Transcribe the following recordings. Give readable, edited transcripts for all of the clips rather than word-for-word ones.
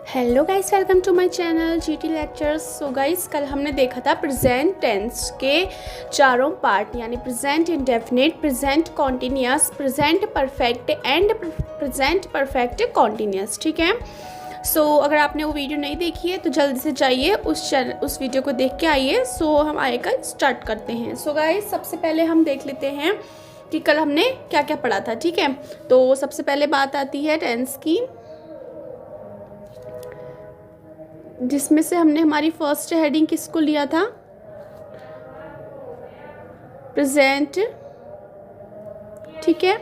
Hello guys, welcome to my channel GT lectures. So guys, कल हमने देखा था प्रेजेंट टेंस के चारों पार्ट, यानी present indefinite, present continuous, present perfect and present perfect continuous. ठीक है। सो अगर आपने वो वीडियो नहीं देखी है तो जल्दी से जाइए उस वीडियो को देख के आइए। सो हम आएगा स्टार्ट करते हैं। सो गाइस, सबसे पहले हम देख लेते हैं कि कल हमने क्या क्या पढ़ा था। ठीक है। तो सबसे पहले बात आती है टेंस की, जिसमें से हमने हमारी फर्स्ट हेडिंग किसको लिया था? प्रेजेंट। ठीक है,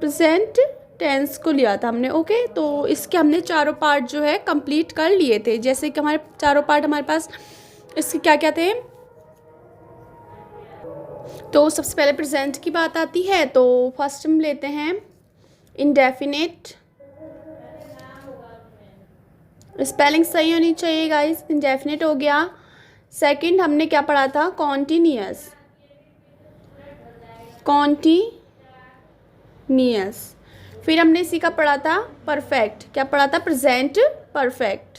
प्रेजेंट टेंस को लिया था हमने। ओके, तो इसके हमने चारों पार्ट जो है कंप्लीट कर लिए थे। जैसे कि हमारे चारों पार्ट हमारे पास इसके क्या क्या थे। तो सबसे पहले प्रेजेंट की बात आती है, तो फर्स्ट हम लेते हैं इंडेफिनिट। स्पेलिंग सही होनी चाहिए गाइस। इंडेफिनिट हो गया। सेकंड हमने क्या पढ़ा था? कॉन्टिन्यूअस। कॉन्टिन्यूअस। फिर हमने इसी का पढ़ा था परफेक्ट। क्या पढ़ा था? Present perfect.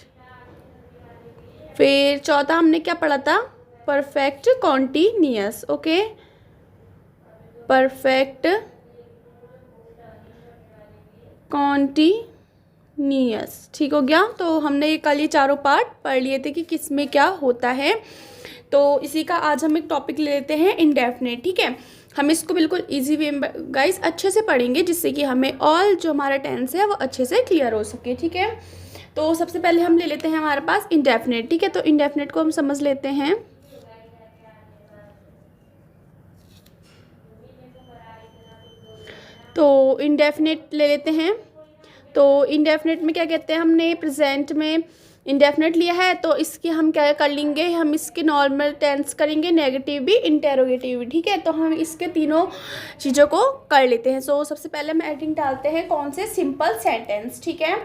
फिर चौथा हमने क्या पढ़ा था? Perfect continuous. Okay, perfect continuous. ठीक हो गया। तो हमने कल ये चारों पार्ट पढ़ लिए थे कि किस में क्या होता है। तो इसी का आज हम एक टॉपिक ले लेते हैं, इंडेफिनिट। ठीक है। हम इसको बिल्कुल इजी वे में गाइस अच्छे से पढ़ेंगे, जिससे कि हमें ऑल जो हमारा टेंस है वो अच्छे से क्लियर हो सके। ठीक है। तो सबसे पहले हम ले लेते हैं हमारे पास इंडेफिनिट। ठीक है। तो इंडेफिनिट को हम समझ लेते हैं। तो इंडेफिनिट ले लेते हैं। तो इंडेफिनिट में क्या कहते हैं? हमने प्रेजेंट में इंडेफिनिट लिया है, तो इसकी हम क्या कर लेंगे? हम इसके नॉर्मल टेंस करेंगे, नेगेटिव भी, इंटेरोगेटिव भी। ठीक है। तो हम इसके तीनों चीज़ों को कर लेते हैं। सो सबसे पहले हम एडिंग डालते हैं कौन से? Simple sentence. ठीक है।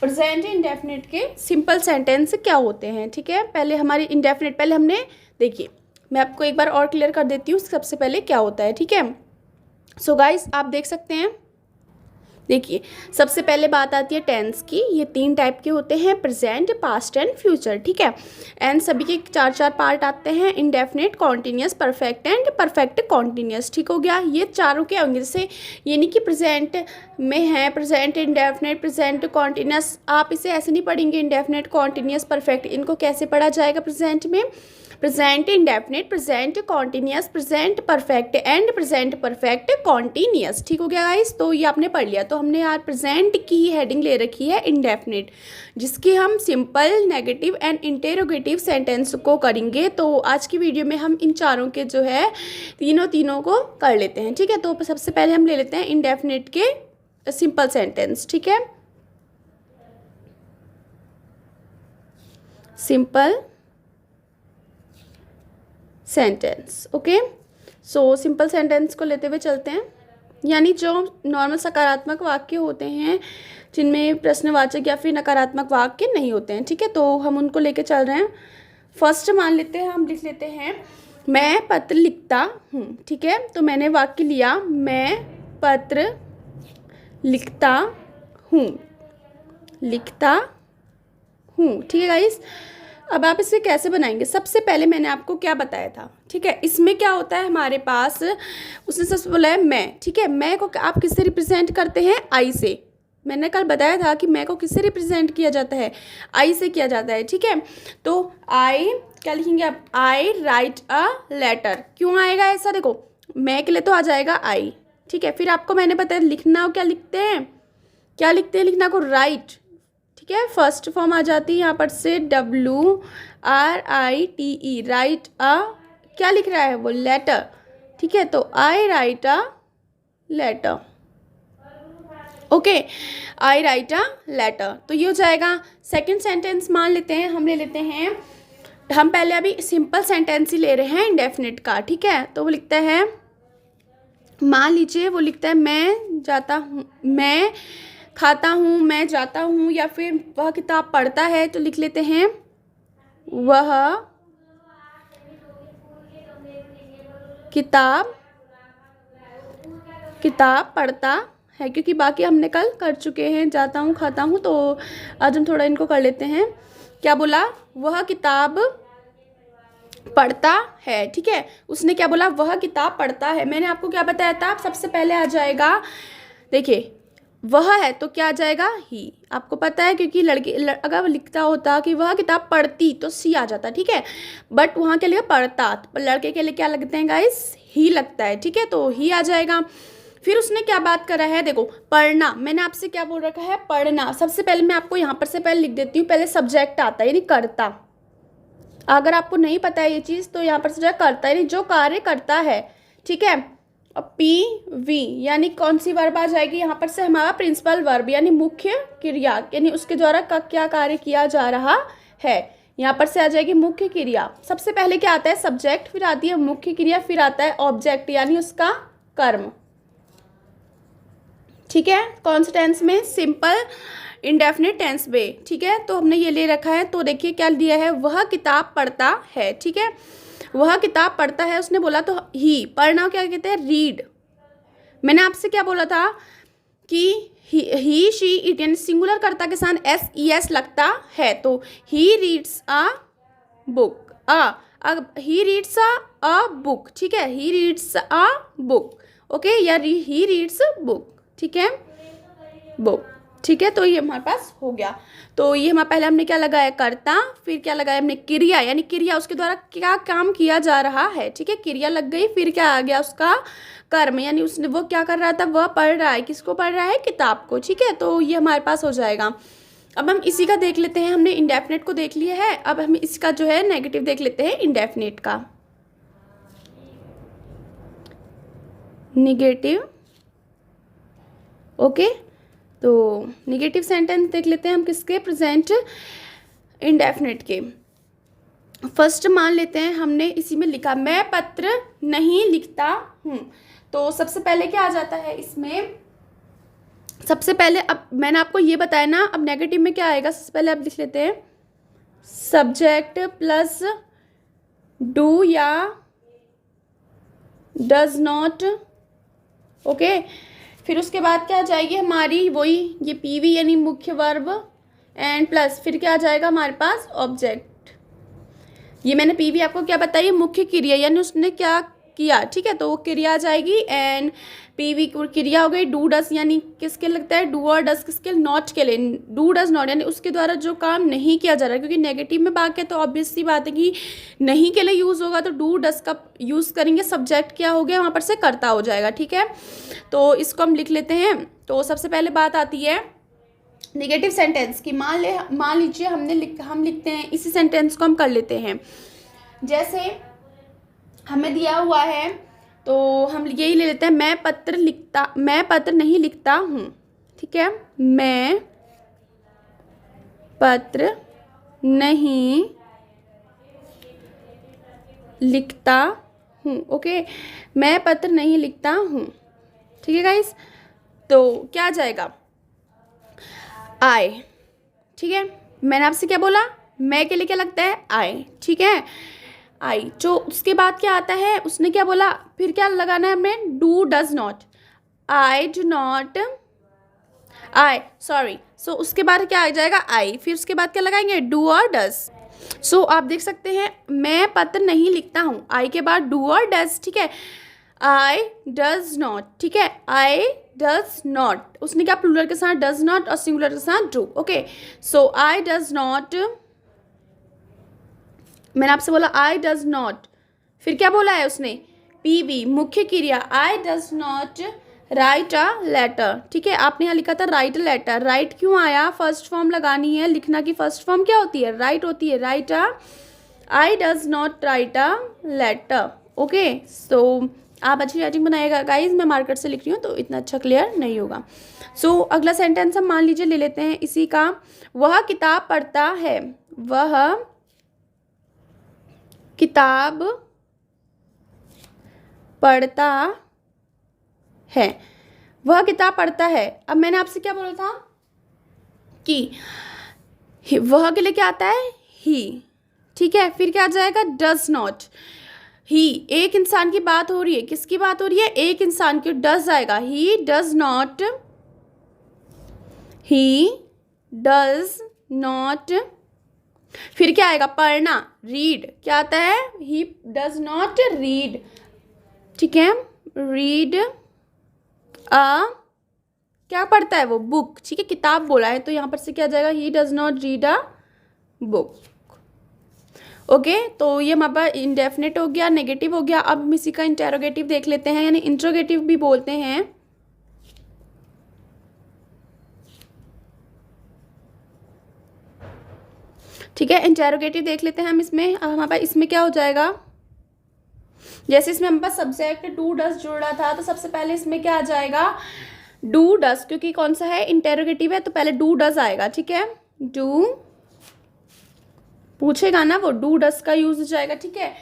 प्रेजेंट इंडेफिनिट के सिंपल सेंटेंस क्या होते हैं? ठीक है। पहले हमारी इंडेफिनिट, पहले हमने देखिए, मैं आपको एक बार और क्लियर कर देती हूँ सबसे पहले क्या होता है। ठीक है। सो गाइस, आप देख सकते हैं, देखिए सबसे पहले बात आती है टेंस की। ये तीन टाइप के होते हैं, प्रेजेंट, पास्ट एंड फ्यूचर। ठीक है। एंड सभी के चार चार पार्ट आते हैं, indefinite, continuous, perfect and perfect continuous. ठीक हो गया। ये चारों के होंगे। जैसे ये नहीं कि प्रेजेंट में है प्रेजेंट इंडेफिनिट, प्रेजेंट कॉन्टिन्यूअस, आप इसे ऐसे नहीं पढ़ेंगे इंडेफिनिट, कॉन्टिन्यूअस, परफेक्ट। इनको कैसे पढ़ा जाएगा प्रेजेंट में? Present indefinite, present continuous, present perfect and present perfect continuous. ठीक हो गया गाइस। तो ये आपने पढ़ लिया। तो हमने यार प्रेजेंट की ही हेडिंग ले रखी है इंडेफिनिट, जिसकी हम simple, negative and interrogative sentence को करेंगे। तो आज की वीडियो में हम इन चारों के जो है तीनों को कर लेते हैं। ठीक है। तो सबसे पहले हम ले लेते हैं इंडेफिनिट के सिंपल सेंटेंस। ठीक है। Simple sentence. Okay. So simple sentence को लेते हुए चलते हैं, यानी जो नॉर्मल सकारात्मक वाक्य होते हैं, जिनमें प्रश्नवाचक या फिर नकारात्मक वाक्य नहीं होते हैं। ठीक है। तो हम उनको लेके चल रहे हैं। फर्स्ट मान लेते हैं, हम लिख लेते हैं मैं पत्र लिखता हूँ। ठीक है। तो मैंने वाक्य लिया, मैं पत्र लिखता हूँ, लिखता हूँ। ठीक है गाइस। अब आप इसे कैसे बनाएंगे? सबसे पहले मैंने आपको क्या बताया था? ठीक है। इसमें क्या होता है हमारे पास, उसने सबसे बोला है मैं। ठीक है। मैं को आप किससे रिप्रेजेंट करते हैं? आई से। मैंने कल बताया था कि मैं को किससे रिप्रेजेंट किया जाता है? आई से किया जाता है। ठीक है। तो आई क्या लिखेंगे आप? आई राइट अ लेटर। क्यों आएगा ऐसा? देखो, मैं के लिए तो आ जाएगा आई। ठीक है। फिर आपको मैंने बताया लिखना क्या लिखते हैं? क्या लिखते हैं? लिखना को राइट। ठीक है। फर्स्ट फॉर्म आ जाती है यहाँ पर से WRITE, राइट अ, क्या लिख रहा है वो? लेटर। ठीक है। तो I write a letter. Okay, I write a letter. तो ये हो जाएगा। सेकंड सेंटेंस मान लेते हैं, हम ले लेते हैं, हम पहले अभी सिंपल सेंटेंस ही ले रहे हैं इंडेफिनिट का। ठीक है। तो वो लिखता है, मान लीजिए वो लिखता है मैं जाता हूँ, मैं खाता हूँ, मैं जाता हूँ, या फिर वह किताब पढ़ता है, तो लिख लेते हैं वह किताब पढ़ता है, क्योंकि बाकी हमने कल कर चुके हैं। जाता हूँ खाता हूँ, तो आज हम थोड़ा इनको कर लेते हैं। क्या बोला? वह किताब पढ़ता है। ठीक है, उसने क्या बोला? वह किताब पढ़ता है। मैंने आपको क्या बताया था? सबसे पहले आ जाएगा, देखिए वह है तो क्या आ जाएगा? ही। आपको पता है, क्योंकि अगर लिखता होता कि वह किताब पढ़ती तो सी आ जाता। ठीक है, बट वहाँ के लिए पढ़ता, तो लड़के के लिए क्या लगते हैं गाइस? ही लगता है। ठीक है, तो ही आ जाएगा। फिर उसने क्या बात करा है? देखो, पढ़ना। मैंने आपसे क्या बोल रखा है? पढ़ना। सबसे पहले मैं आपको यहाँ पर से पहले लिख देती हूँ, पहले सब्जेक्ट आता है यानी करता। अगर आपको नहीं पता है ये चीज़ तो यहाँ पर से जो करता है यानी जो कार्य करता है। ठीक है, और PV यानी कौन सी वर्ब आ जाएगी यहाँ पर से? हमारा प्रिंसिपल वर्ब यानी मुख्य क्रिया, यानी उसके द्वारा क्या कार्य किया जा रहा है। यहाँ पर से आ जाएगी मुख्य क्रिया। सबसे पहले क्या आता है? सब्जेक्ट, फिर आती है मुख्य क्रिया, फिर आता है ऑब्जेक्ट यानी उसका कर्म। ठीक है, कौन से टेंस में? सिंपल इंडेफिनिट टेंस में। ठीक है, तो हमने ये ले रखा है। तो देखिए क्या दिया है? वह किताब पढ़ता है। ठीक है, वह किताब पढ़ता है उसने बोला, तो ही। पढ़ना क्या कहते हैं? रीड। मैंने आपसे क्या बोला था कि ही शी इट यानी सिंगुलर कर्ता के साथ SES लगता है, तो he reads a book. He reads a book. ठीक है, he reads a book. Okay, या ही रीड्स बुक। ठीक है, बुक। ठीक है, तो ये हमारे पास हो गया। तो ये हमारा पहले हमने क्या लगाया? कर्ता, फिर क्या लगाया हमने? क्रिया, यानी क्रिया उसके द्वारा क्या काम किया जा रहा है। ठीक है, क्रिया लग गई। फिर क्या आ गया? उसका कर्म, यानी उसने वो क्या कर रहा था? वह पढ़ रहा है। किसको पढ़ रहा है? किताब को। ठीक है, तो ये हमारे पास हो जाएगा। अब हम इसी का देख लेते हैं। हमने इंडेफिनिट को देख लिया है, अब हम इसका जो है नेगेटिव देख लेते हैं, इंडेफिनिट का। निगेटिव। ओके, तो निगेटिव सेंटेंस देख लेते हैं हम किसके? प्रेजेंट इंडेफिनिट के। फर्स्ट मान लेते हैं हमने इसी में लिखा, मैं पत्र नहीं लिखता हूँ। तो सबसे पहले क्या आ जाता है इसमें? सबसे पहले, अब मैंने आपको ये बताया ना, अब नेगेटिव में क्या आएगा? सबसे पहले अब लिख लेते हैं सब्जेक्ट प्लस डू या डज नॉट। ओके, फिर उसके बाद क्या आ जाएगी हमारी? वही ये PV यानी मुख्य वर्ब, एंड प्लस फिर क्या आ जाएगा हमारे पास? ऑब्जेक्ट। ये मैंने PV आपको क्या बताई? मुख्य क्रिया, यानी उसने क्या किया। ठीक है, तो वो क्रिया आ जाएगी, एंड PV क्रिया हो गई। डू डस यानी किसके लगता है? डू और डस किसके? नॉट के लिए। डू डस नॉट यानी उसके द्वारा जो काम नहीं किया जा रहा है, क्योंकि नेगेटिव में बात है तो ऑब्वियस सी बात है कि नहीं के लिए यूज़ होगा, तो डू डस का यूज़ करेंगे। सब्जेक्ट क्या हो गया वहाँ पर से? कर्ता हो जाएगा। ठीक है, तो इसको हम लिख लेते हैं। तो सबसे पहले बात आती है नेगेटिव सेंटेंस की। मान लीजिए हम लिखते हैं इसी सेंटेंस को हम कर लेते हैं। जैसे हमें दिया हुआ है तो हम यही ले लेते हैं, मैं पत्र नहीं लिखता हूँ। ठीक है, मैं पत्र नहीं लिखता हूँ। ओके, मैं पत्र नहीं लिखता हूँ। ठीक है गाइस, तो क्या आ जाएगा? आई। ठीक है, मैंने आपसे क्या बोला? मैं के लिए क्या लगता है? आई। ठीक है, आई। जो उसके बाद क्या आता है? उसने क्या बोला? फिर क्या लगाना है हमें? Do does not. I do not, I sorry. So उसके बाद क्या आ जाएगा? आई। फिर उसके बाद क्या लगाएंगे? डू और डज। सो आप देख सकते हैं, मैं पत्र नहीं लिखता हूँ, आई के बाद डू और डज। ठीक है, आई डज नॉट। ठीक है, आई डज नॉट। उसने क्या प्लूरल के साथ डज नॉट और सिंगुलर के साथ do. Okay, so I does not, मैंने आपसे बोला आई डज नॉट। फिर क्या बोला है उसने? PV मुख्य क्रिया, I does not write a letter. ठीक है, आपने यहाँ लिखा था राइट अ लेटर। राइट क्यों आया? फर्स्ट फॉर्म लगानी है। लिखना की फर्स्ट फॉर्म क्या होती है? राइट होती है। Write a, I does not write a letter. Okay, so आप अच्छी राइटिंग बनाइएगा गाइज। मैं मार्कर से लिख रही हूँ तो इतना अच्छा क्लियर नहीं होगा। सो अगला सेंटेंस हम मान लीजिए ले लेते हैं इसी का, वह किताब पढ़ता है। वह किताब पढ़ता है। वह किताब पढ़ता है। अब मैंने आपसे क्या बोला था कि वह के लिए क्या आता है? ही। ठीक है, फिर क्या आ जाएगा? Does not. ही, एक इंसान की बात हो रही है। किसकी बात हो रही है? एक इंसान की। डज आएगा, he does not he does not, फिर क्या आएगा, पढ़ना, रीड, क्या आता है, ही डज नॉट रीड, ठीक है, रीड अ, क्या पढ़ता है वो, बुक, ठीक है, किताब बोला है तो यहाँ पर से क्या आ जाएगा, he does not read a book. Okay, तो ये हमारे पास इंडेफिनिट हो गया, नेगेटिव हो गया। अब हम इसी का इंटेरोगेटिव देख लेते हैं, यानी इंट्रोगेटिव भी बोलते हैं। ठीक है, इंटेरोगेटिव देख लेते हैं हम इसमें। अब हमारे पास इसमें क्या हो जाएगा, जैसे इसमें हमारे पास सब्जेक्ट डू डस जुड़ रहा था, तो सबसे पहले इसमें क्या आ जाएगा, डू डस, क्योंकि कौन सा है, इंटेरोगेटिव है, तो पहले डू डस आएगा, ठीक है, डू पूछेगा ना वो, डू डस का यूज हो जाएगा, ठीक है।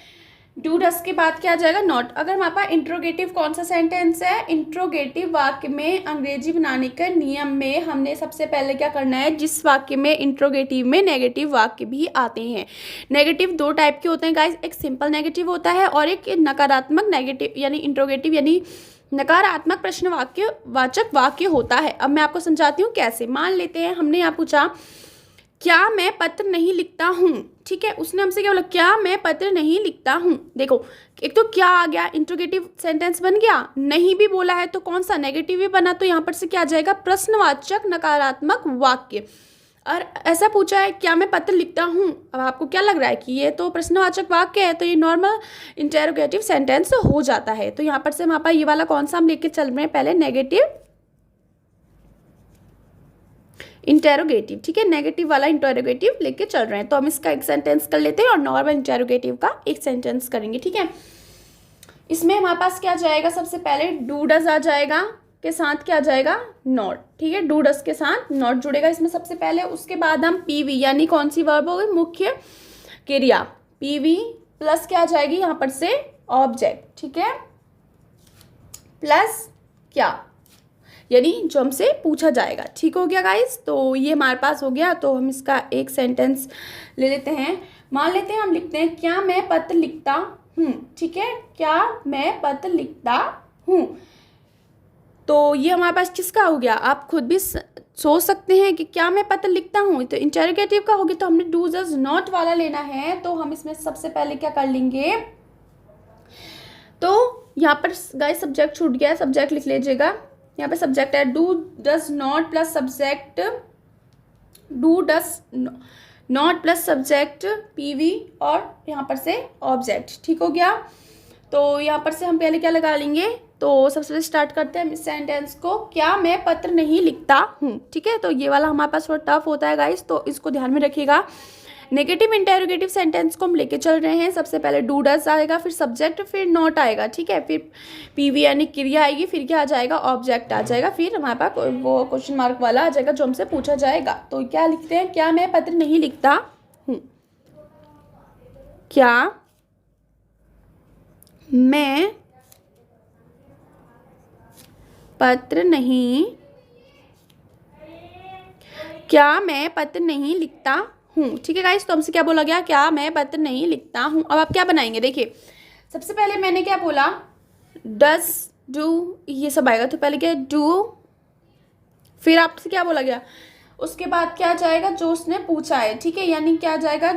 डू डस के बाद क्या आ जाएगा, नॉट। अगर हमारे पास इंट्रोगेटिव कौन सा सेंटेंस है, इंट्रोगेटिव वाक्य में अंग्रेजी बनाने के नियम में हमने सबसे पहले क्या करना है, जिस वाक्य में इंट्रोगेटिव में नेगेटिव वाक्य भी आते हैं। नेगेटिव दो टाइप के होते हैं गाइस, एक सिंपल नेगेटिव होता है और एक नकारात्मक नेगेटिव, यानी इंट्रोगेटिव यानी नकारात्मक प्रश्न वाक्य वाचक वाक्य होता है। अब मैं आपको समझाती हूँ कैसे। मान लेते हैं हमने यहाँ पूछा, क्या मैं पत्र नहीं लिखता हूँ, ठीक है, उसने हमसे क्या बोला, क्या मैं पत्र नहीं लिखता हूँ। देखो, एक तो क्या आ गया, इंट्रोगेटिव सेंटेंस बन गया, नहीं भी बोला है तो कौन सा, नेगेटिव भी बना, तो यहाँ पर से क्या आ जाएगा, प्रश्नवाचक नकारात्मक वाक्य। और ऐसा पूछा है, क्या मैं पत्र लिखता हूँ, अब आपको क्या लग रहा है कि ये तो प्रश्नवाचक वाक्य है, तो ये नॉर्मल इंटेरोगेटिव सेंटेंस हो जाता है। तो यहाँ पर से हमारे पास ये वाला कौन सा हम लेके चल रहे हैं, पहले नेगेटिव इंटेरोगेटिव, ठीक है, नेगेटिव वाला इंटेरोगेटिव लेके चल रहे हैं। तो हम इसका एक सेंटेंस कर लेते हैं और नॉर्मल इंटेरोगेटिव का एक सेंटेंस करेंगे, ठीक है। इसमें हमारे पास क्या जाएगा, सबसे पहले डू डज आ जाएगा, के साथ क्या आ जाएगा, नॉट, ठीक है, डू डज के साथ नॉट जुड़ेगा इसमें सबसे पहले। उसके बाद हम पीवी यानी कौन सी वर्ब हो गई, मुख्य क्रिया, पीवी प्लस क्या आ जाएगी यहाँ पर से, ऑब्जेक्ट, ठीक है, प्लस क्या, यानी जो हमसे पूछा जाएगा। ठीक हो गया गाइस, तो ये हमारे पास हो गया। तो हम इसका एक सेंटेंस ले लेते हैं। मान लेते हैं हम लिखते हैं, क्या मैं पत्र लिखता हूँ, ठीक है, क्या मैं पत्र लिखता हूँ। तो ये हमारे पास किसका हो गया, आप खुद भी सोच सकते हैं कि क्या मैं पत्र लिखता हूँ, तो इंटेरोगेटिव का हो गया। तो हमने डू डज नॉट वाला लेना है, तो हम इसमें सबसे पहले क्या कर लेंगे, तो यहाँ पर गाइस सब्जेक्ट छूट गया है, सब्जेक्ट लिख लीजिएगा। यहाँ पे सब्जेक्ट है do does not plus subject, do does not plus subject PV और यहाँ पर से ऑब्जेक्ट। ठीक हो गया, तो यहाँ पर से हम पहले क्या लगा लेंगे, तो सबसे पहले स्टार्ट करते हैं हम इस सेंटेंस को, क्या मैं पत्र नहीं लिखता हूँ। ठीक है, तो ये वाला हमारे पास थोड़ा टफ होता है गाइस, तो इसको ध्यान में रखिएगा। नेगेटिव इंटेरोगेटिव सेंटेंस को हम लेके चल रहे हैं। सबसे पहले डू डज आएगा, फिर सब्जेक्ट, फिर नॉट आएगा, ठीक है, फिर पीवी यानी क्रिया आएगी, फिर क्या आ जाएगा, ऑब्जेक्ट आ जाएगा, फिर हमारे पास वो क्वेश्चन मार्क वाला आ जाएगा जो हमसे पूछा जाएगा। तो क्या लिखते हैं, क्या मैं पत्र नहीं लिखता हूँ, क्या मैं पत्र नहीं, क्या मैं पत्र नहीं लिखता हूँ। ठीक है गाइस, तो हमसे क्या बोला गया, क्या मैं पत्र नहीं लिखता हूँ। अब आप क्या बनाएंगे, देखिए सबसे पहले मैंने क्या बोला, डज डू ये सब आएगा, तो पहले क्या डू, फिर आपसे क्या बोला गया, उसके बाद क्या जाएगा, जो उसने पूछा है, ठीक है, यानी क्या जाएगा,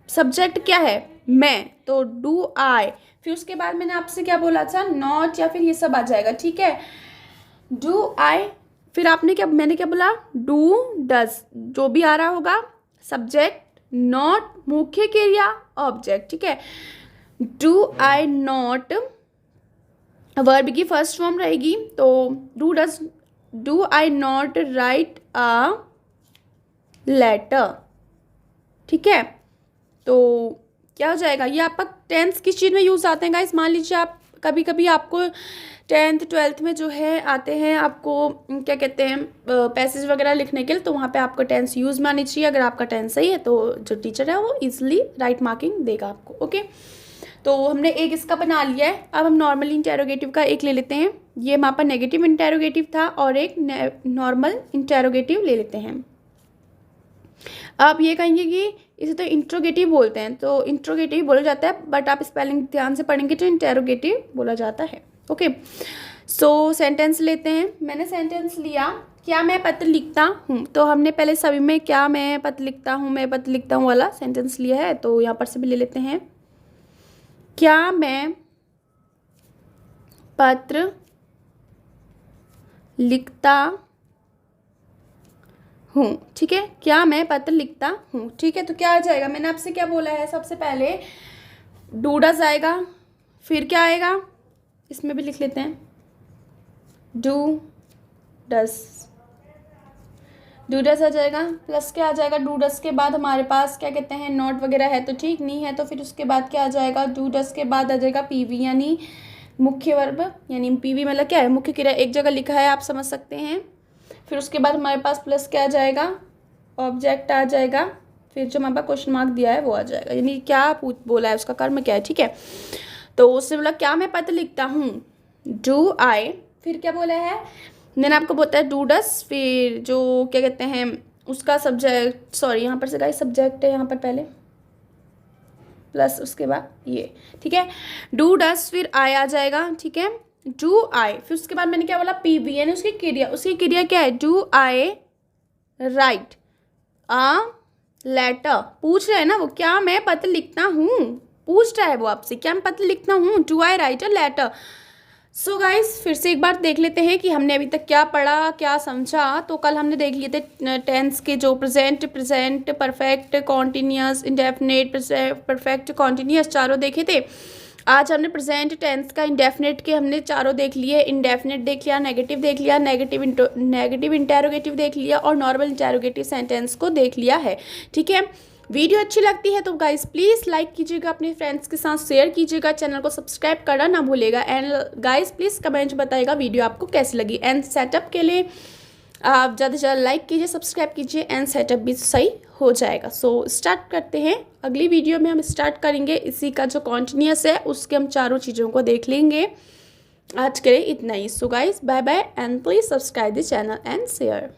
सब्जेक्ट क्या है, मैं, तो डू आई, फिर उसके बाद मैंने आपसे क्या बोला था, नॉट या फिर ये सब आ जाएगा, ठीक है, डू आई, फिर आपने क्या, मैंने क्या बोला, डू डज, जो भी आ रहा होगा, सब्जेक्ट, नॉट, मुख्य क्रिया, ऑब्जेक्ट। ठीक है, डू आई नॉट वर्ब की फर्स्ट फॉर्म रहेगी, तो do I not write a letter. ठीक है, तो क्या हो जाएगा, ये आपका टेंस किस चीज़ में यूज़ आते हैं गाइस। मान लीजिए आप कभी कभी आपको 10th 12th में जो है आते हैं, आपको क्या कहते हैं, पैसेज वगैरह लिखने के लिए, तो वहाँ पे आपको टेंस यूज़ में आनी चाहिए। अगर आपका टेंस सही है तो जो टीचर है वो इजीली राइट मार्किंग देगा आपको। ओके, तो हमने एक इसका बना लिया है। अब हम नॉर्मल इंटेरोगेटिव का एक ले लेते हैं। ये हमारे पास नेगेटिव इंटेरोगेटिव था और एक नॉर्मल इंटेरोगेटिव ले लेते हैं। आप ये कहेंगे कि इसे तो इंट्रोगेटिव बोलते हैं, तो इंट्रोगेटिव बोला जाता है, बट आप स्पेलिंग ध्यान से पढ़ेंगे तो इंटेरोगेटिव बोला जाता है। ओके, सो सेंटेंस लेते हैं। मैंने सेंटेंस लिया, क्या मैं पत्र लिखता हूँ, तो हमने पहले सभी में क्या मैं पत्र लिखता हूँ, मैं पत्र लिखता हूँ वाला सेंटेंस लिया है, तो यहाँ पर से भी ले लेते हैं। क्या मैं पत्र लिखता हूँ, ठीक है, क्या मैं पत्र लिखता हूँ, ठीक है। तो क्या आ जाएगा, मैंने आपसे क्या बोला है, सबसे पहले डू डज आएगा, फिर क्या आएगा, इसमें भी लिख लेते हैं, डू डस आ जाएगा, प्लस क्या आ जाएगा, डू डस के बाद हमारे पास क्या कहते हैं नॉट वगैरह है तो ठीक, नहीं है तो फिर उसके बाद क्या आ जाएगा, डू डस के बाद आ जाएगा पीवी यानी मुख्य वर्ब, यानी पीवी मतलब क्या है, मुख्य क्रिया, एक जगह लिखा है आप समझ सकते हैं। फिर उसके बाद हमारे पास प्लस क्या आ जाएगा, ऑब्जेक्ट आ जाएगा, फिर जो हमारे पास क्वेश्चन मार्क दिया है वो आ जाएगा, यानी क्या बोला है उसका कर्म क्या है, ठीक है। तो उससे बोला क्या मैं पत्र लिखता हूँ, डू आई, फिर क्या बोला है, मैंने आपको बोलता है डू डस, फिर जो क्या कहते हैं उसका सब्जेक्ट, सॉरी यहाँ पर से गाइस सब्जेक्ट है यहाँ पर पहले, प्लस उसके बाद ये, ठीक है, डू डस, फिर आई आ जाएगा, ठीक है, डू आई, फिर उसके बाद मैंने क्या बोला पीबी यानी उसकी क्रिया क्या है, do I write a letter, पूछ रहे हैं ना वो, क्या मैं पत्र लिखता हूँ, पूछ रहा है वो आपसे, क्या मैं पत्र लिखता हूँ, do I write a letter. So guys फिर से एक बार देख लेते हैं कि हमने अभी तक क्या पढ़ा, क्या समझा। तो कल हमने देख लिए थे टेंस के जो present perfect, continuous, indefinite, perfect, continuous चारों देखे थे। आज हमने प्रेजेंट टेंस का इंडेफिनिट के हमने चारों देख लिए, इंडेफिनिट देख लिया, नेगेटिव देख लिया, नेगेटिव इंटेरोगेटिव देख लिया और नॉर्मल इंटेरोगेटिव सेंटेंस को देख लिया है, ठीक है। वीडियो अच्छी लगती है तो गाइस प्लीज़ लाइक कीजिएगा, अपने फ्रेंड्स के साथ शेयर कीजिएगा, चैनल को सब्सक्राइब करना ना भूलेगा, एंड गाइस प्लीज़ कमेंट बताइएगा वीडियो आपको कैसी लगी। एंड सेटअप के लिए आप ज़्यादा से ज़्यादा लाइक कीजिए, सब्सक्राइब कीजिए, एंड सेटअप भी सही हो जाएगा। सो स्टार्ट करते हैं, अगली वीडियो में हम स्टार्ट करेंगे इसी का जो कॉन्टिन्यूस है उसके हम चारों चीज़ों को देख लेंगे। आज के लिए इतना ही। So guys bye bye and please subscribe the channel and share.